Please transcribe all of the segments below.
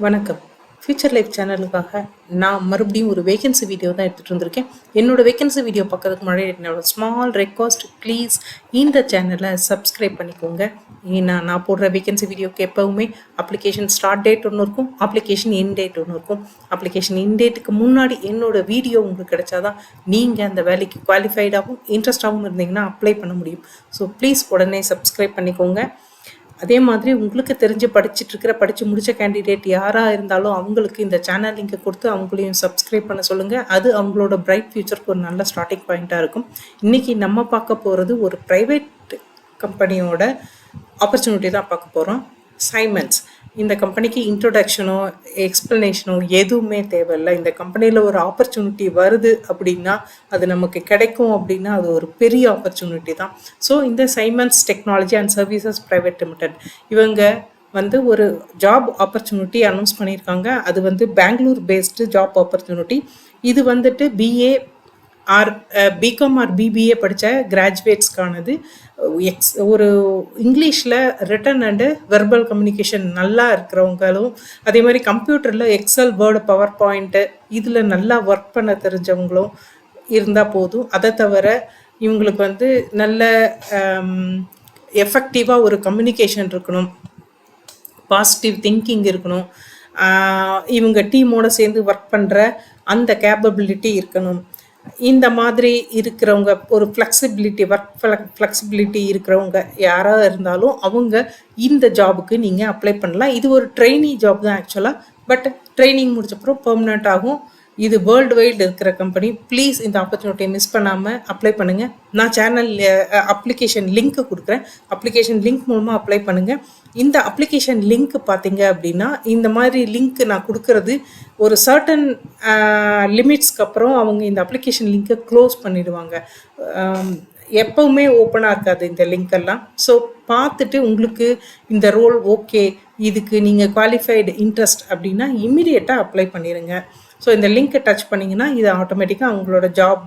வணக்கம். Future life சேனலுக்காக நான் மறுபடியும் ஒரு வேகன்சி வீடியோ தான் எடுத்துகிட்டு வந்திருக்கேன். என்னோட வேகன்சி வீடியோ பார்க்கறதுக்கு முன்னாடி என்னோட ஸ்மால் ரெக்வஸ்ட், ப்ளீஸ் இந்த சேனலை சப்ஸ்கிரைப் பண்ணிக்கோங்க. ஏன்னா நான் போடுற வேகன்சி வீடியோக்கு எப்போவுமே அப்ளிகேஷன் ஸ்டார்ட் டேட் ஒன்று இருக்கும், அப்ளிகேஷன் எண்ட் டேட் ஒன்று இருக்கும். அப்ளிகேஷன் எண்ட் டேட்டுக்கு முன்னாடி என்னோட வீடியோ உங்களுக்கு கிடைச்சாதான் நீங்கள் அந்த வேலைக்கு குவாலிஃபைடாகவும் இன்ட்ரெஸ்டாகவும் இருந்தீங்கன்னா அப்ளை பண்ண முடியும். ஸோ ப்ளீஸ் உடனே சப்ஸ்கிரைப் பண்ணிக்கோங்க. அதே மாதிரி உங்களுக்கு தெரிஞ்சு படித்து முடித்த கேண்டிடேட் யாராக இருந்தாலும் அவங்களுக்கு இந்த சேனல் லிங்கை கொடுத்து அவங்களையும் சப்ஸ்கிரைப் பண்ண சொல்லுங்கள். அது அவங்களோட பிரைட் ஃபியூச்சருக்கு ஒரு நல்ல ஸ்டார்டிங் பாயிண்ட்டாக இருக்கும். இன்றைக்கி நம்ம பார்க்க போகிறது ஒரு ப்ரைவேட் கம்பெனியோட ஆப்பர்ச்சுனிட்டி தான் பார்க்க போகிறோம். சைமன்ஸ். இந்த கம்பெனிக்கு இன்ட்ரொடக்ஷனோ எக்ஸ்ப்ளனேஷனோ எதுவுமே தேவையில்லை. இந்த கம்பெனியில் ஒரு ஆப்பர்ச்சுனிட்டி வருது அப்படின்னா அது நமக்கு கிடைக்கும் அப்படின்னா அது ஒரு பெரிய ஆப்பர்ச்சுனிட்டி தான். ஸோ இந்த Simons technology and services private limited இவங்க ஒரு ஜாப் ஆப்பர்ச்சுனிட்டி அனௌன்ஸ் பண்ணியிருக்காங்க. அது பெங்களூர் பேஸ்டு ஜாப் ஆப்பர்ச்சுனிட்டி. இது BA or BCom or BBA படித்த கிராஜுவேட்ஸ்க்கானது. ஒரு இங்கிலீஷில் ரிட்டன் அண்டு வெர்பல் கம்யூனிகேஷன் நல்லா இருக்கிறவங்களும், அதே மாதிரி கம்ப்யூட்டரில் எக்ஸல், வேர்டு, பவர் பாயிண்ட்டு இதில் நல்லா ஒர்க் பண்ண தெரிஞ்சவங்களும் இருந்தால் போதும். அதை தவிர இவங்களுக்கு நல்ல எஃபெக்டிவாக ஒரு கம்யூனிகேஷன் இருக்கணும், பாசிட்டிவ் திங்கிங் இருக்கணும், இவங்க டீமோடு சேர்ந்து ஒர்க் பண்ணுற அந்த கேப்பபிலிட்டி இருக்கணும். இந்த மாதிரி இருக்கிறவங்க, ஒரு ஃப்ளெக்சிபிலிட்டி, ஒர்க் ஃப்ளெக்சிபிலிட்டி இருக்கிறவங்க யாராக இருந்தாலும் அவங்க இந்த ஜாபுக்கு நீங்கள் அப்ளை பண்ணலாம். இது ஒரு ட்ரெயினி ஜாப் தான் ஆக்சுவலாக. பட் ட்ரைனிங் முடிச்சப்பறம் பெர்மனெண்ட் ஆகும். இது வேர்ல்டு வைடு இருக்கிற கம்பெனி. ப்ளீஸ் இந்த ஆப்பர்ச்சுனிட்டியை மிஸ் பண்ணாமல் அப்ளை பண்ணுங்கள். நான் சேனல் அப்ளிகேஷன் லிங்க்கு கொடுக்குறேன். அப்ளிகேஷன் லிங்க் மூலமாக அப்ளை பண்ணுங்கள். இந்த அப்ளிகேஷன் லிங்க் பார்த்தீங்க அப்படின்னா, இந்த மாதிரி லிங்க் நான் கொடுக்கறது ஒரு சர்டன் லிமிட்ஸ்க்கு அப்புறம் அவங்க இந்த அப்ளிகேஷன் லிங்க்கை க்ளோஸ் பண்ணிடுவாங்க. எப்போவுமே ஓப்பனாக இருக்காது இந்த லிங்க்கெல்லாம். ஸோ பார்த்துட்டு உங்களுக்கு இந்த ரோல் ஓகே, இதுக்கு நீங்கள் குவாலிஃபைடு இன்ட்ரெஸ்ட் அப்படின்னா இம்மிடியேட்டாக அப்ளை பண்ணிடுங்க. ஸோ இந்த லிங்க்கை டச் பண்ணிங்கன்னா இது ஆட்டோமேட்டிக்காக அவங்களோட ஜாப்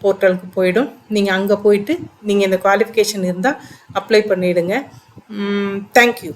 போர்ட்டலுக்கு போயிடும். நீங்கள் அங்கே போயிட்டு நீங்கள் இந்த குவாலிஃபிகேஷன் இருந்தால் அப்ளை பண்ணிவிடுங்க. தேங்க்யூ.